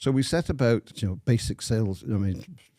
So we set about, basic sales,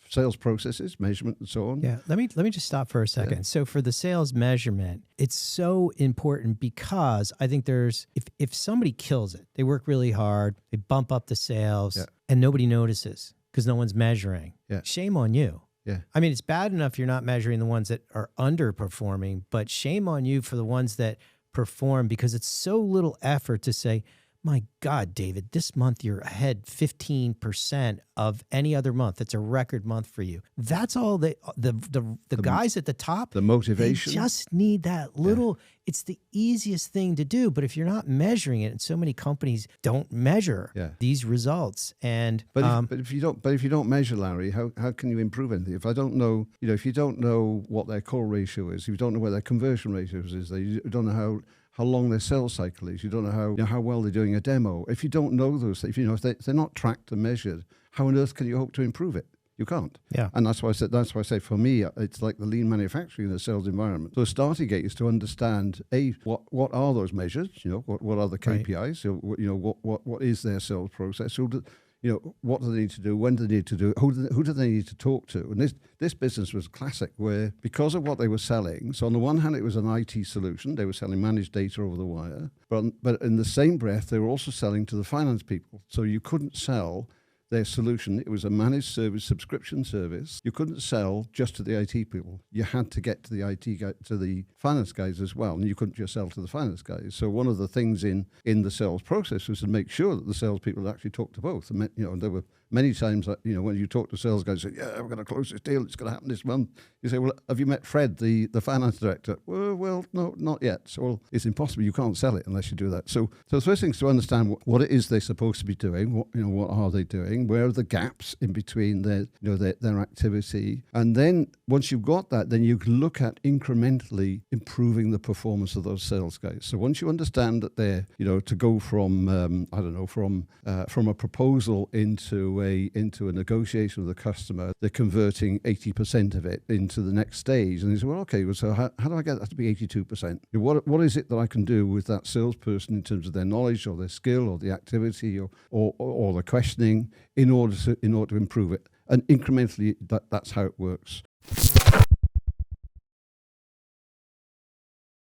sales processes, measurement and so on. Yeah. Let me just stop for a second. Yeah. So for the sales measurement, it's so important because I think if somebody kills it, they work really hard, they bump up the sales and nobody notices because no one's measuring. Yeah. Shame on you. Yeah. I mean, it's bad enough you're not measuring the ones that are underperforming, but shame on you for the ones that perform, because it's so little effort to say, my God, David, this month you're ahead 15% of any other month. It's a record month for you. That's all the guys at the top. The motivation. They just need that little, it's the easiest thing to do. But if you're not measuring it, and so many companies don't measure these results. And but if you don't measure, Larry, how can you improve anything? If I don't know, if you don't know what their call ratio is, if you don't know what their conversion ratios is, you don't know how long their sales cycle is. You don't know how well they're doing a demo. If you don't know those things, if they're not tracked and measured, how on earth can you hope to improve it? You can't. Yeah. And that's why I say for me, it's like the lean manufacturing in the sales environment. So the starting gate is to understand what are those measures? What are the KPIs? Right. So what is their sales process? So what do they need to do? When do they need to do it? Who do they need to talk to? And this business was classic, where because of what they were selling, so on the one hand, it was an IT solution. They were selling managed data over the wire. But in the same breath, they were also selling to the finance people. So you couldn't sell their solution. It was a managed service subscription service. You couldn't sell just to the IT people. You had to get to the IT guy, to the finance guys as well, and you couldn't just sell to the finance guys. So one of the things in the sales process was to make sure that the salespeople actually talked to both. And there were many times that when you talk to sales guys, say, "Yeah, we're going to close this deal. It's going to happen this month." You say, "Well, have you met Fred, the finance director?" Well, no, not yet. So it's impossible. You can't sell it unless you do that. So the first thing is to understand what it is they're supposed to be doing. What are they doing? Where are the gaps in between their activity? And then once you've got that, then you can look at incrementally improving the performance of those sales guys. So once you understand that they're, to go from from a proposal into a negotiation with the customer, they're converting 80% of it into the next stage. And you say, well, okay, so how do I get that to be 82%? What is it that I can do with that salesperson in terms of their knowledge or their skill or the activity or the questioning in order to improve it? And incrementally, that's how it works.